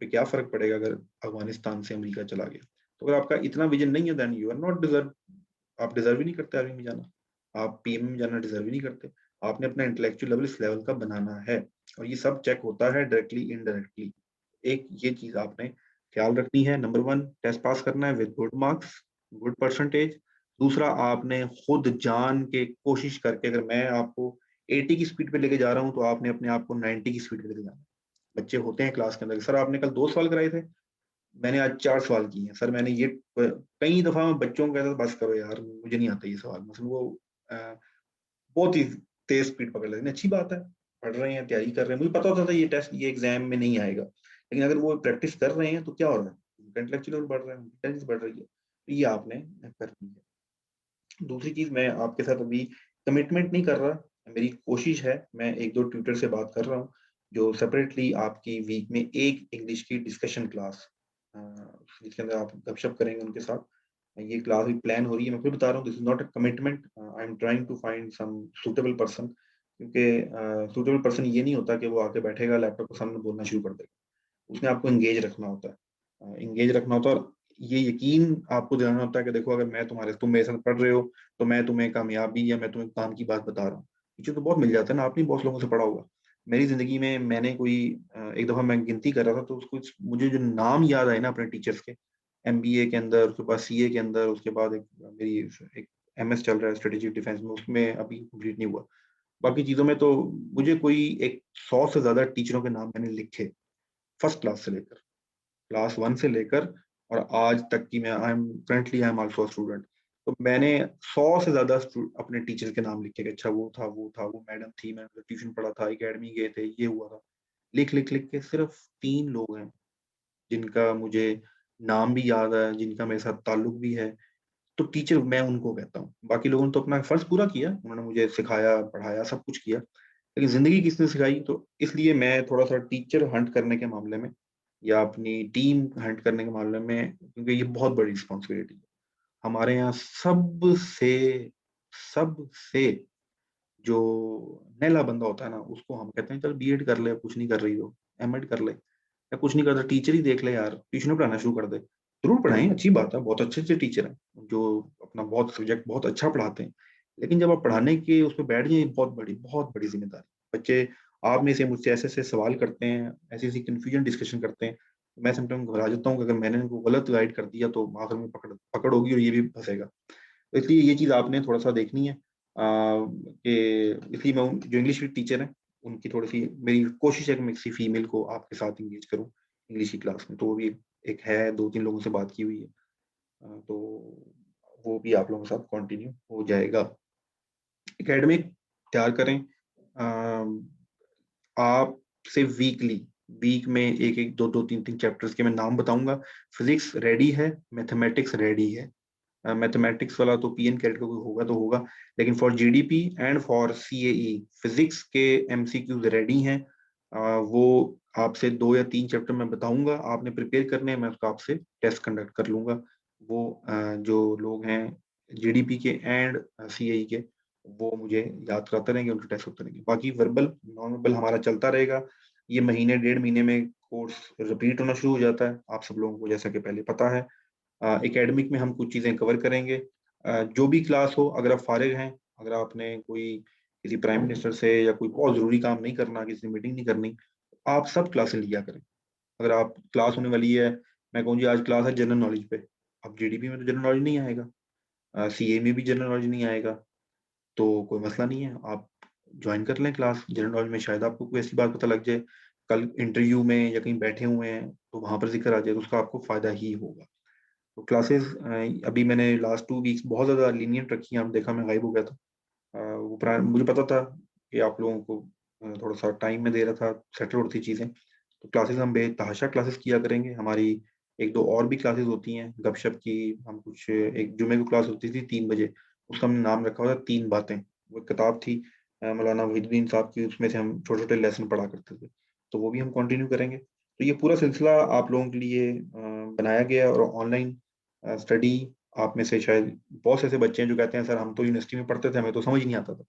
पे क्या फर्क पड़ेगा अगर अफगानिस्तान से अमेरिका चला गया। तो अगर आपका इतना विजन नहीं है, then you are not deserve. आप डिजर्व ही नहीं करते आर्मी में जाना, आप PM में जाना डिजर्व ही नहीं करते। आपने अपना इंटेलेक्चुअल लेवल इस लेवल का बनाना है, और ये सब चेक होता है डायरेक्टली इनडायरेक्टली। एक ये चीज आपने ख्याल रखनी है। नंबर 1, टेस्ट पास करना है with good marks, good percentage. दूसरा, आपने खुद जान के कोशिश करके, अगर मैं आपको 80 की स्पीड पे लेके जा रहा हूँ, तो आपने अपने आप को 90 की स्पीड पे लेके जाना है। बच्चे होते हैं क्लास के अंदर, सर आपने कल 2 सवाल कराए थे, मैंने आज 4 सवाल किए हैं, सर मैंने ये कई दफा मैं बच्चों को कहता था बस करो यार, मुझे नहीं आता ये सवाल, मतलब वो अ, बहुत ही तेज स्पीड पकड़ लेते हैं। अच्छी बात है, पढ़ रहे हैं, तैयारी कर रहे हैं, मुझे पता होता था ये टेस्ट, ये एग्जाम में नहीं आएगा, लेकिन अगर वो प्रैक्टिस कर रहे हैं तो क्या हो रहा है, उनका इंटेलेक्चुअल लेवल बढ़ रहा है, उनकी इंटेलिजेंस बढ़ रही है, तो ये आपने करनी है। दूसरी चीज, मैं आपके साथ अभी कमिटमेंट नहीं कर रहा, मेरी कोशिश है, मैं 1-2 ट्यूटर से बात कर रहा हूँ जो सेपरेटली आपकी वीक में एक इंग्लिश की डिस्कशन क्लास, जिसके अंदर आप गपशप करेंगे उनके साथ। ये क्लास भी प्लान हो रही है, मैं फिर बता रहा हूँ, this is not a commitment, I am trying to find some suitable person. क्योंकि सुटेबल पर्सन ये नहीं होता कि वो आके बैठेगा लैपटॉप के सामने बोलना शुरू कर देगा, उसमें आपको एंगेज रखना होता है, एंगेज रखना होता है, और ये यकीन आपको दिलाना होता है कि देखो, अगर तुम मेरे साथ पढ़ रहे हो, तो मैं तुम्हें कामयाबी या मैं तुम्हें काम की बात बता रहा हूँ। ये चीज़ तो बहुत मिल जाता है ना, आपने बहुत लोगों से पढ़ा होगा। मेरी जिंदगी में मैंने कोई एक दफा मैं गिनती कर रहा था, तो उसको मुझे जो नाम याद आए ना अपने टीचर्स के, MBA के अंदर, उसके बाद CA के अंदर, उसके बाद मेरी एक MS चल रहा है स्ट्रेटेजिक डिफेंस में, उसमें अभी कंप्लीट नहीं हुआ। बाकी चीजों में तो मुझे कोई एक 100 से ज्यादा टीचरों के नाम मैंने लिखे, फर्स्ट क्लास से लेकर, क्लास 1 से लेकर, और आज तक की मैं आई एम आल्सो स्टूडेंट। तो मैंने 100 से ज्यादा अपने टीचर के नाम लिखे कि अच्छा वो था, वो था, वो मैडम थी, मैंने ट्यूशन पढ़ा था, एकेडमी गए थे, ये हुआ था। लिख लिख लिख के सिर्फ 3 लोग हैं जिनका मुझे नाम भी याद है, जिनका मेरे साथ ताल्लुक भी है। तो टीचर मैं उनको कहता हूँ। बाकी लोगों ने तो अपना फर्ज पूरा किया, उन्होंने मुझे सिखाया, पढ़ाया, सब कुछ किया, लेकिन जिंदगी किसने सिखाई, तो इसलिए मैं थोड़ा सा टीचर हंट करने के मामले में या अपनी टीम हंट करने के मामले में, क्योंकि ये बहुत बड़ी रिस्पॉन्सिबिलिटी है हमारे यहाँ। सबसे जो नैला बंदा होता है ना, उसको हम कहते हैं चल B.Ed कर ले, कुछ नहीं कर रही हो, M.Ed कर ले, या कुछ नहीं करता टीचर ही देख ले यार, ट्यूशन पढ़ाना शुरू कर दे। जरूर पढ़ाएं, अच्छी बात है, बहुत अच्छे अच्छे टीचर हैं जो अपना बहुत सब्जेक्ट बहुत अच्छा पढ़ाते हैं, लेकिन जब आप पढ़ाने के उस पर बैठ जाए, बहुत बड़ी जिम्मेदारी। बच्चे आप में से मुझसे ऐसे ऐसे सवाल करते हैं, ऐसी ऐसी कंफ्यूजन डिस्कशन करते हैं, मैं समटाइम घबरा जाता हूँ कि अगर मैंने उनको गलत गाइड कर दिया तो आखिर में पकड़ पकड़ होगी और ये भी फंसेगा। तो इसलिए ये चीज़ आपने थोड़ा सा देखनी है, कि इसलिए मैं जो इंग्लिश की टीचर हैं, उनकी थोड़ी सी मेरी कोशिश है कि मैं किसी फीमेल को आपके साथ इंगेज करूं इंग्लिश की क्लास में। तो वो भी एक है, 2-3 लोगों से बात की हुई है, तो वो भी आप लोगों के साथ कंटिन्यू हो जाएगा। एकेडमिक तैयार करें, आपसे वीक में एक एक दो दो तीन तीन चैप्टर्स के मैं नाम बताऊंगा। फिजिक्स रेडी है, मैथमेटिक्स रेडी है। मैथमेटिक्स वाला तो PN कैट का कोई होगा तो होगा, लेकिन for GDP and for CAE physics के MCQs रेडी हैं। वो आपसे 2 या 3 चैप्टर मैं बताऊंगा, आपने प्रिपेयर करने हैं, मैं उसका आपसे टेस्ट कंडक्ट कर लूंगा। वो जो लोग हैं GDP के एंड CAE के, वो मुझे याद कराते रहेंगे, उनके टेस्ट होते रहेंगे। बाकी वर्बल नॉन वर्बल हमारा चलता रहेगा। ये महीने 1.5 महीने में कोर्स रिपीट होना शुरू हो जाता है, आप सब लोगों को जैसा कि पहले पता है। एकेडमिक में हम कुछ चीज़ें कवर करेंगे। जो भी क्लास हो, अगर आप फारिग हैं, अगर आपने कोई किसी प्राइम मिनिस्टर से या कोई बहुत ज़रूरी काम नहीं करना, किसी मीटिंग नहीं करनी, आप सब क्लासें लिया करें। अगर आप क्लास होने वाली है, मैं कहूँ जी आज क्लास है जनरल नॉलेज पे, अब GDP में तो जनरल नॉलेज नहीं आएगा, CA में भी जनरल नॉलेज नहीं आएगा, तो कोई मसला नहीं है, आप ज्वाइन कर लें क्लास जनरल नॉलेज में, शायद आपको कोई ऐसी बात पता लग जाए, कल इंटरव्यू में या कहीं बैठे हुए हैं तो वहां पर जिक्र आ जाए, तो उसका आपको फायदा ही होगा। तो क्लासेस अभी मैंने लास्ट 2 वीक्स बहुत ज़्यादा लीनिएंट रखी हैं, आपने देखा मैं गायब हो गया था। वो मुझे पता था कि आप लोगों को थोड़ा-सा टाइम में दे रहा था, सेटल होती चीज़ें। तो क्लासेस हम बेतहाशा क्लासेस किया करेंगे, हमारी 1-2 और भी क्लासेस होती हैं, गपशप की, हम कुछ एक जुमे को क्लास होती थी 3 बजे, उसका हमने नाम रखा हुआ था 3 बातें। वो एक किताब थी मौलाना वहीदुद्दीन साहब की, उसमें से हम छोटे-छोटे लेसन पढ़ा करते थे। तो वो भी हम कंटिन्यू करेंगे। तो ये पूरा सिलसिला आप लोगों के लिए बनाया गया है और ऑनलाइन स्टडी आप में से शायद बहुत से ऐसे बच्चे हैं जो कहते हैं, सर हम तो यूनिवर्सिटी में पढ़ते थे, हमें तो समझ ही नहीं आता था।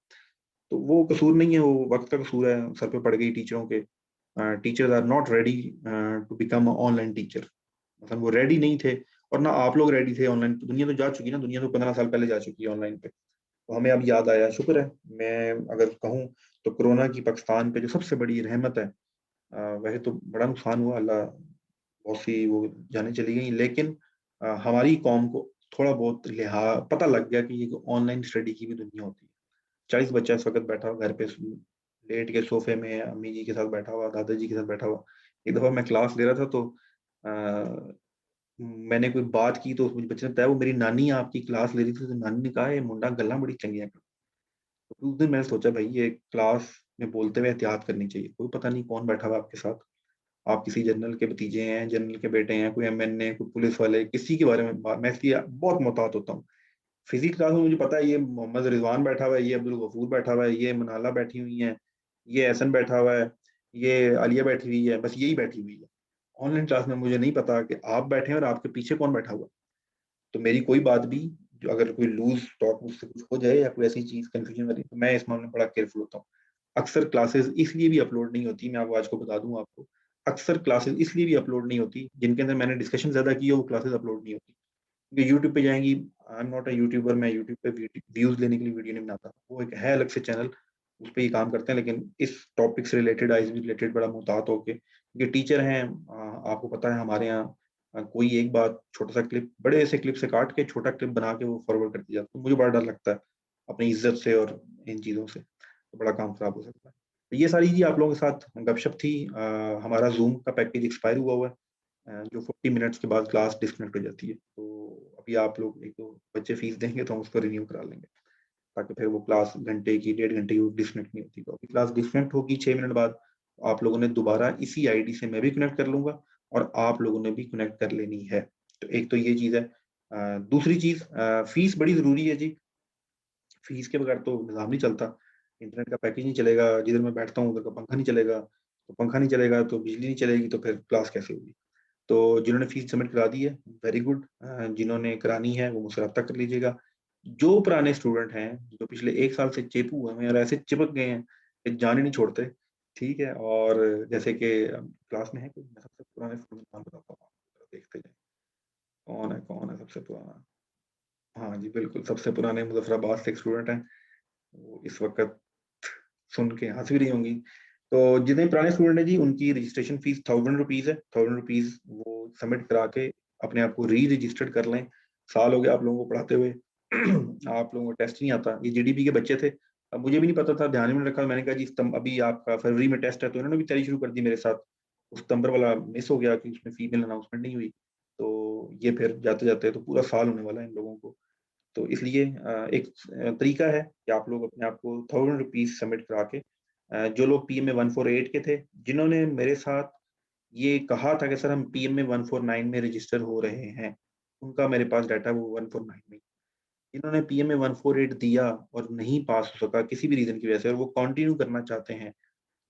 तो वो कसूर नहीं है, वो वक़्त का कसूर है, सर पे पड़ गई टीचरों के। Teachers are not ready to become a online teacher. मतलब वो रेडी नहीं थे और ना आप लोग रेडी थे ऑनलाइन। दुनिया तो जा चुकी है ना, दुनिया तो 15 साल पहले जा चुकी है ऑनलाइन पे। तो हमें अब याद आया, शुक्र है। मैं अगर कहूँ तो कोरोना की पाकिस्तान पे जो सबसे बड़ी रहमत है, वैसे तो बड़ा नुकसान हुआ, अल्लाह बहुत सी वो जानें चली गई, लेकिन हमारी कौम को थोड़ा बहुत पता लग गया कि ये ऑनलाइन स्टडी की भी दुनिया होती है। 40 बच्चा इस वक़्त बैठा हुआ घर पे लेट के सोफ़े में अम्मी जी के साथ बैठा हुआ, दादाजी के साथ बैठा हुआ। एक दफ़ा मैं क्लास ले रहा था तो अ, मैंने कोई बात की तो उस बच्चे ने बताया वो मेरी नानी आपकी क्लास ले रही थी, तो नानी ने कहा ये मुंडा गल्लां बड़ी चंगियां करदा। तो उस दिन मैंने सोचा भाई ये क्लास में बोलते हुए एहतियात करनी चाहिए। कोई पता नहीं कौन बैठा हुआ है आपके साथ। आप किसी जनरल के भतीजे हैं, जनरल के बेटे हैं, कोई एमएनए, कोई पुलिस वाले, किसी के बारे में मैं इसलिए बहुत मोहतात होता हूँ। फिज़िक्स क्लास में मुझे पता है ये मोहम्मद रिज़वान बैठा हुआ है, ये अब्दुल गफूर बैठा हुआ है, ये मनाला बैठी हुई हैं, ये एहसन बैठा हुआ है, ये आलिया बैठी हुई है, बस यही बैठी हुई है। ऑनलाइन क्लास में मुझे नहीं पता कि आप बैठे हैं और आपके पीछे कौन बैठा हुआ है। तो मेरी कोई बात भी जो अगर कोई लूज़ टॉक मुझसे कुछ हो जाए या कोई ऐसी चीज़ कन्फ्यूज़न वाली, तो मैं इस मामले में बड़ा केयरफुल होता हूँ। अक्सर क्लासेस इसलिए भी अपलोड नहीं होती, मैं आपको आज को बता दूँ आपको, अक्सर क्लासेस इसलिए भी अपलोड नहीं होती, जिनके अंदर मैंने डिस्कशन ज़्यादा की है, वो क्लासेस अपलोड नहीं होती। क्योंकि यूट्यूब पे जाएँगी, I am not a YouTuber, मैं यूट्यूब पे व्यूज़ लेने के लिए वीडियो नहीं बनाता। वो एक है अलग से चैनल, उस पे ये काम करते हैं, लेकिन इस टॉपिक से रिलेटेड, आईज़ रिलेटेड बड़ा मुहतात होके, क्योंकि टीचर हैं, आपको पता है हमारे यहाँ कोई एक बात छोटा-सा क्लिप बड़े से क्लिप से काट के छोटा क्लिप बना के वो फॉरवर्ड कर दिया। तो मुझे बड़ा डर लगता है, अपनी इज़्ज़त से और इन चीज़ों से, तो बड़ा काम खराब हो सकता है। तो ये सारी चीज़ें आप लोगों के साथ गपशप थी। हमारा ज़ूम का पैकेज एक्सपायर हुआ है। जो 40 मिनट्स के बाद क्लास डिस्कनेक्ट हो जाती है। तो अभी आप लोग 1-2 बच्चे फीस देंगे तो हम उसको रिन्यू करा लेंगे, ताकि फिर वो क्लास घंटे की, 1.5 घंटे की वो डिस्कनेक्ट नहीं होती। तो अभी क्लास डिस्कनेक्ट होगी 6 मिनट बाद, आप लोगों ने दोबारा इसी आईडी से मैं भी कनेक्ट कर लूँगा और आप लोगों ने भी कनेक्ट कर लेनी है। तो एक तो ये चीज़ है। दूसरी चीज़, फीस बड़ी ज़रूरी है जी। फीस के बगैर तो निज़ाम नहीं चलता। इंटरनेट का पैकेज नहीं चलेगा, जिधर मैं बैठता हूँ उधर का पंखा नहीं चलेगा, तो पंखा नहीं चलेगा तो बिजली नहीं चलेगी, तो फिर क्लास कैसे होगी? तो जिन्होंने फ़ीस सबमिट करा दी है, वेरी गुड। जिन्होंने करानी है वो मुझसे राब्ता कर लीजिएगा। जो पुराने स्टूडेंट हैं, जो पिछले 1 साल से चेपू हुए हैं और ऐसे चिपक गए हैं कि जान ही नहीं छोड़ते, ठीक है? और जैसे कि क्लास में है कोई? मैं सबसे पुराने स्टूडेंट का नाम बताता हूँ आपको, देखते जाएँ। कौन है सबसे पुराना? हाँ जी, बिल्कुल, सबसे पुराने मुज़फ़्फ़राबाद से एक स्टूडेंट हैं। वो इस वक़्त सुन के हँस भी रही होंगी। तो जितने पुराने स्टूडेंट हैं जी, उनकी रजिस्ट्रेशन फ़ीस ₹1000 है। ₹1000 वो सबमिट करा के अपने आप को री-रजिस्टर्ड कर लें। साल हो गया आप लोगों को पढ़ाते हुए। आप लोगों को टेस्ट नहीं आता। ये जीडीपी के बच्चे थे। अब मुझे भी नहीं पता था, ध्यान में नहीं रखा। मैंने कहा जी अभी आपका फरवरी में टेस्ट है, तो इन्होंने भी तैयारी शुरू कर दी मेरे साथ। वो सितंबर वाला मिस हो गया कि उसमें फीमेल अनाउंसमेंट नहीं हुई। तो ये फिर जाते-जाते तो पूरा साल होने वाला है इन लोगों को। तो इसलिए एक तरीका है कि आप लोग अपने आप को ₹1000 सबमिट करा के, जो लोग पीएमए 148 के थे, जिन्होंने मेरे साथ ये कहा था कि सर हम पीएमए 149 में रजिस्टर हो रहे हैं, उनका मेरे पास डाटा है वो 149 में। जिन्होंने पीएमए 148 दिया और नहीं पास हो सका किसी भी रीज़न की वजह से और वो कंटिन्यू करना चाहते हैं,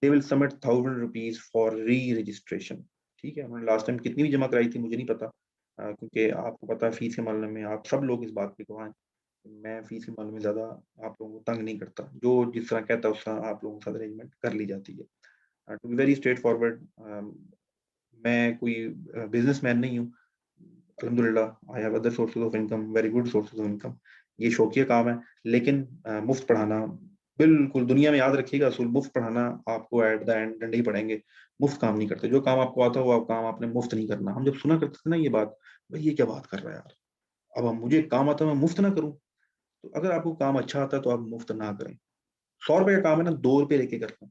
दे विल सबमिट ₹1000 फॉर री-रजिस्ट्रेशन। ठीक है? उन्होंने लास्ट टाइम कितनी भी जमा कराई थी मुझे नहीं पता, क्योंकि आपको पता है फीस के मामले में आप सब लोग इस बात के गवाह हैं। मैं फीस के मामले में ज़्यादा आप लोगों को तंग नहीं करता। जो जिस तरह कहता है उस तरह आप लोगों के साथ अरेंजमेंट कर ली जाती है। To be very straightforward, मैं कोई बिज़नेसमैन नहीं हूँ। अल्हम्दुलिल्लाह I have other sources of income, very good sources of income. ये शौकिया काम है, लेकिन मुफ़्त पढ़ाना बिल्कुल दुनिया में याद रखिएगा असूल, मुफ़्त पढ़ाना आपको एट द एंड डंडे ही पड़ेंगे। मुफ़्त काम नहीं करते। जो काम आपको आता है वो काम आपने मुफ़्त नहीं करना। हम जब सुना करते थे ना ये बात, भई ये क्या बात कर रहा है यार? अब मुझे काम आता है मैं मुफ़्त ना करूँ? तो अगर आपको काम अच्छा आता है तो आप मुफ़्त ना करें। ₹100 का काम है ना ₹2 लेके करना।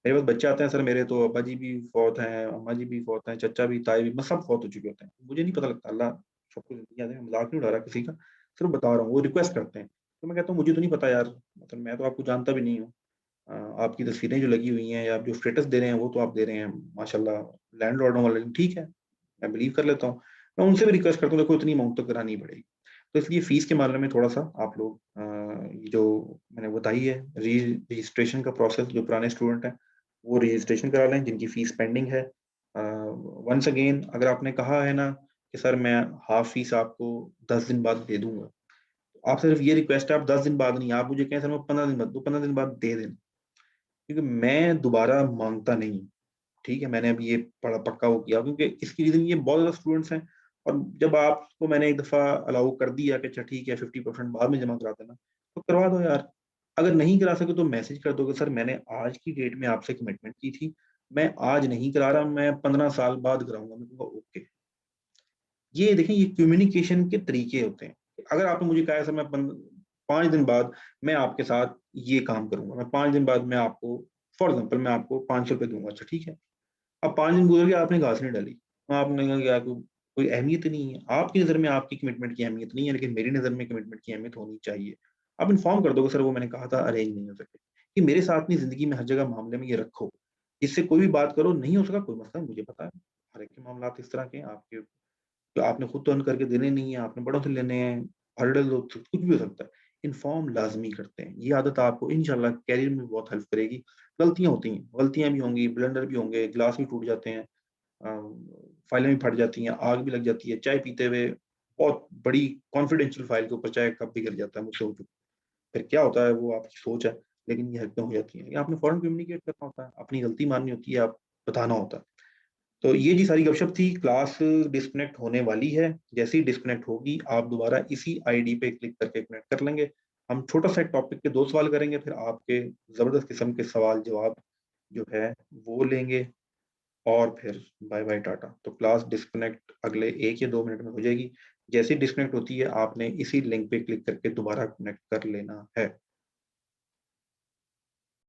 मेरे पास बच्चे आते हैं, सर मेरे तो अब्बा जी भी फ़ौत हैं, अम्मा जी भी फ़ौत हैं, चचा भी, ताए भी, बस सब फ़ौत हो चुके होते हैं। मुझे नहीं पता लगता, अल्लाह सबको ज़िंदगी आती है, मैं मज़ाक नहीं उड़ा रहा किसी का, सिर्फ़ बता रहा हूँ, वो रिक्वेस्ट करते हैं। तो मैं कहता हूँ मुझे तो नहीं पता यार, मतलब मैं तो आपको जानता भी नहीं हूँ। अ, आपकी तस्वीरें जो लगी हुई हैं या आप जो स्टेटस दे रहे हैं, वो तो आप दे रहे हैं माशाल्लाह लैंडलॉर्ड वाले, ठीक है, मैं बिलीव कर लेता हूँ। मैं उनसे भी रिक्वेस्ट करता हूँ, देखो इतनी अमाउंट तो करानी ही पड़ेगी। तो इसलिए फ़ीस के मामले में थोड़ा-सा आप लोग ये जो मैंने बताई है रजिस्ट्रेशन का प्रोसेस, जो पुराने स्टूडेंट हैं, वो रजिस्ट्रेशन करा लें जिनकी फ़ीस पेंडिंग है। वन्स अगेन अगर आपने कहा है ना कि सर मैं हाफ़ फ़ीस आपको 10 दिन बाद दे दूँगा, आपसे सिर्फ़ ये रिक्वेस्ट है, आप 10 दिन बाद नहीं, आप मुझे कहें सर मैं 15 दिन बाद दूँ, 15 दिन बाद दे देना। क्योंकि मैं दोबारा माँगता नहीं, ठीक है? मैंने अभी ये बड़ा पक्का वो किया, क्योंकि इसकी रीज़न ये बहुत ज़्यादा स्टूडेंट्स हैं, और जब आपको मैंने एक दफ़ा अलाउ कर दिया कि अच्छा ठीक है 50% बाद में जमा करा देना, तो करवा दो यार। अगर नहीं करा सके तो मैसेज कर दो कि सर मैंने आज की डेट में आपसे कमिटमेंट की थी, मैं आज नहीं करा रहा, मैं 15 साल बाद कराऊँगा। मैं कहूँगा ओके। ये देखें, ये कम्युनिकेशन के तरीके होते हैं। अगर आपने मुझे कहा है सर मैं 5 दिन बाद मैं आपके साथ ये काम करूँगा, मैं 5 दिन बाद मैं आपको फॉर एग्ज़ाम्पल मैं आपको ₹500 दूँगा, अच्छा ठीक है। अब 5 दिन गुज़र गए, आपने घास नहीं डाली। आपने कहा कि यार कोई अहमियत ही नहीं है। आपकी नज़र में आपकी कमिटमेंट की अहमियत नहीं है, लेकिन मेरी नज़र में कमिटमेंट की अहमियत होनी चाहिए। आप इन्फॉर्म कर दो कि सर वो मैंने कहा था अरेंज नहीं हो सके। कि मेरे साथ नहीं, ज़िंदगी में हर जगह मामले में ये रखो। इससे कोई भी बात करो, नहीं हो सका कोई मसला नहीं, मुझे पता है। हर एक के मामलात इस तरह के हैं, आपके तो आपने खुद तो अर्न करके देने नहीं है, आपने बड़ों से लेने हैं, हर्डल हो कुछ भी हो सकता है। इन्फॉर्म लाज़मी करते हैं। ये आदत आपको इंशाल्लाह करियर में बहुत हेल्प करेगी। गलतियाँ होती हैं, गलतियाँ भी होंगी, ब्लंडर भी होंगे, ग्लास भी टूट जाते हैं, फाइलें भी फट जाती हैं, आग भी लग जाती है, चाय पीते हुए बहुत बड़ी कॉन्फिडेंशियल फाइल के ऊपर चाय का कप भी गिर जाता है, मुझसे हो चुका है। फिर क्या होता है, वो आपकी सोच है, लेकिन ये हरकतें हो जाती हैं। ये आपने फौरन कम्युनिकेट करना होता है, अपनी गलती माननी होती है, आप बताना होता है। तो ये जी सारी गपशप थी, क्लास डिस्कनेक्ट होने वाली है। जैसे ही डिस्कनेक्ट होगी, आप दोबारा इसी आईडी पे क्लिक करके कनेक्ट कर लेंगे। हम छोटा-सा एक टॉपिक पे 2 सवाल करेंगे, फिर आपके ज़बरदस्त किस्म के सवाल-जवाब जो है, वो लेंगे और फिर बाय-बाय टाटा। तो क्लास डिस्कनेक्ट अगले 1 या 2 मिनट में हो जाएगी। जैसे ही डिस्कनेक्ट होती है, आपने इसी लिंक पे क्लिक करके दोबारा कनेक्ट कर लेना है।